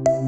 YCP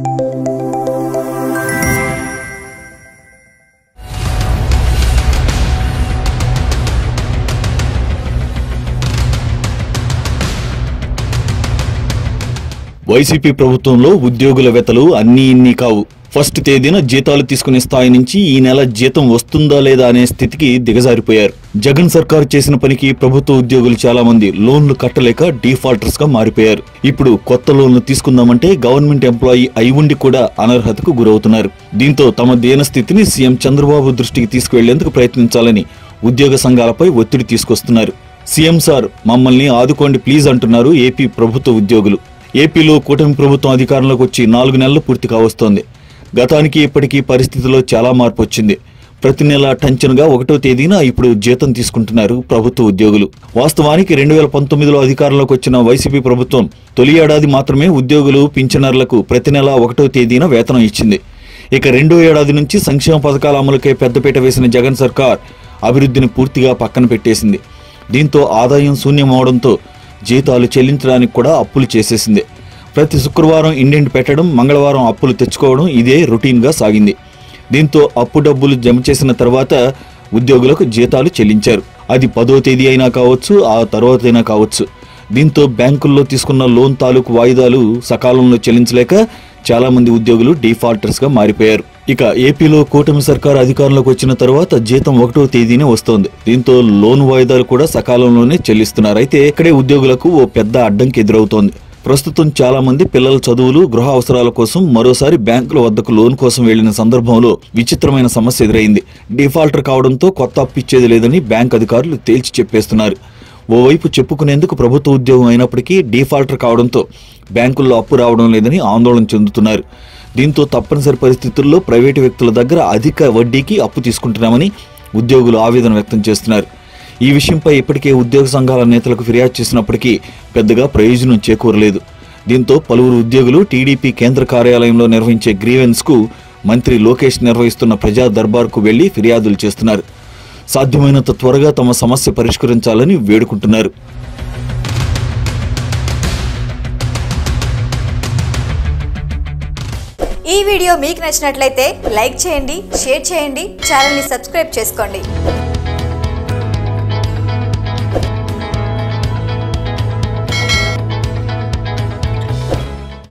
ప్రభుత్వంలో ఉద్యోగుల వెతలు అన్నీ ఇన్ని కావు. ఫస్ట్ తేదీన జీతాలు తీసుకునే స్థాయి నుంచి ఈ నెల జీతం వస్తుందా లేదా అనే స్థితికి దిగజారిపోయారు. జగన్ సర్కారు చేసిన పనికి ప్రభుత్వ ఉద్యోగులు చాలా మంది లోన్లు కట్టలేక డిఫాల్టర్స్ గా మారిపోయారు. ఇప్పుడు కొత్త లోన్లు తీసుకుందామంటే గవర్నమెంట్ ఎంప్లాయీ అయి ఉండి కూడా అనర్హతకు గురవుతున్నారు. దీంతో తమ దీన స్థితిని సీఎం చంద్రబాబు దృష్టికి తీసుకువెళ్లేందుకు ప్రయత్నించాలని ఉద్యోగ సంఘాలపై ఒత్తిడి తీసుకొస్తున్నారు. సీఎం సార్ మమ్మల్ని ఆదుకోండి ప్లీజ్ అంటున్నారు ఏపీ ప్రభుత్వ ఉద్యోగులు. ఏపీలో కూటమి ప్రభుత్వం అధికారంలోకి వచ్చి 4 నెలలు పూర్తి కావస్తోంది. గతానికి ఇప్పటికీ పరిస్థితిలో చాలా మార్పు వచ్చింది. ప్రతి నెల టంచన్గా 1వ తేదీన ఇప్పుడు జీతం తీసుకుంటున్నారు ప్రభుత్వ ఉద్యోగులు. వాస్తవానికి 2019లో అధికారంలోకి వచ్చిన వైసీపీ ప్రభుత్వం తొలి ఏడాది మాత్రమే ఉద్యోగులు పింఛనర్లకు ప్రతి నెల 1వ తేదీన వేతనం ఇచ్చింది. ఇక 2వ ఏడాది నుంచి సంక్షేమ పథకాల అమలుకై పెద్దపీట వేసిన జగన్ సర్కార్ అభివృద్ధిని పూర్తిగా పక్కన పెట్టేసింది. దీంతో ఆదాయం శూన్యమవడంతో జీతాలు చెల్లించడానికి కూడా అప్పులు చేసేసింది. ప్రతి శుక్రవారం ఇండెంట్ పెట్టడం, మంగళవారం అప్పులు తెచ్చుకోవడం ఇదే రొటీన్గా సాగింది. దీంతో అప్పు డబ్బులు జమ చేసిన తర్వాత ఉద్యోగులకు జీతాలు చెల్లించారు. అది 10వ తేదీ అయినా కావచ్చు, ఆ తర్వాతైనా కావచ్చు. దీంతో బ్యాంకుల్లో తీసుకున్న లోన్ తాలూకు వాయిదాలు సకాలంలో చెల్లించలేక చాలా మంది ఉద్యోగులు డిఫాల్టర్స్ గా మారిపోయారు. ఇక ఏపీలో కూటమి సర్కారు అధికారంలోకి వచ్చిన తర్వాత జీతం 1వ తేదీనే వస్తోంది. దీంతో లోన్ వాయిదాలు కూడా సకాలంలోనే చెల్లిస్తున్నారు. అయితే ఇక్కడే ఉద్యోగులకు ఓ పెద్ద అడ్డంకి ఎదురవుతోంది. ప్రస్తుతం చాలా మంది పిల్లల చదువులు, గృహ అవసరాల కోసం మరోసారి బ్యాంకుల వద్దకు లోన్ కోసం వెళ్లిన సందర్భంలో విచిత్రమైన సమస్య ఎదురైంది. డిఫాల్టర్ కావడంతో కొత్త అప్పు ఇచ్చేది లేదని బ్యాంక్ అధికారులు తేల్చి చెప్పేస్తున్నారు. ఓవైపు చెప్పుకునేందుకు ప్రభుత్వ ఉద్యోగం అయినప్పటికీ డిఫాల్టర్ కావడంతో బ్యాంకుల్లో అప్పు రావడం లేదని ఆందోళన చెందుతున్నారు. దీంతో తప్పనిసరి పరిస్థితుల్లో ప్రైవేటు వ్యక్తుల దగ్గర అధిక వడ్డీకి అప్పు తీసుకుంటున్నామని ఉద్యోగులు ఆవేదన వ్యక్తం చేస్తున్నారు. ఈ విషయంపై ఇప్పటికే ఉద్యోగ సంఘాల నేతలకు ఫిర్యాదు చేసినప్పటికీ పెద్దగా ప్రయోజనం చేకూరలేదు. దీంతో పలువురు ఉద్యోగులు టీడీపీ కేంద్ర కార్యాలయంలో నిర్వహించే గ్రీవెన్స్ కు మంత్రి లోకేష్ నిర్వహిస్తున్న ప్రజా దర్బార్కు వెళ్లి ఫిర్యాదులు చేస్తున్నారు. సాధ్యమైనంత త్వరగా తమ సమస్య పరిష్కరించాలని వేడుకుంటున్నారు. ఈ వీడియో మీకు నచ్చినట్లయితే లైక్ చేయండి, షేర్ చేయండి, ఛానల్ని సబ్స్క్రైబ్ చేసుకోండి.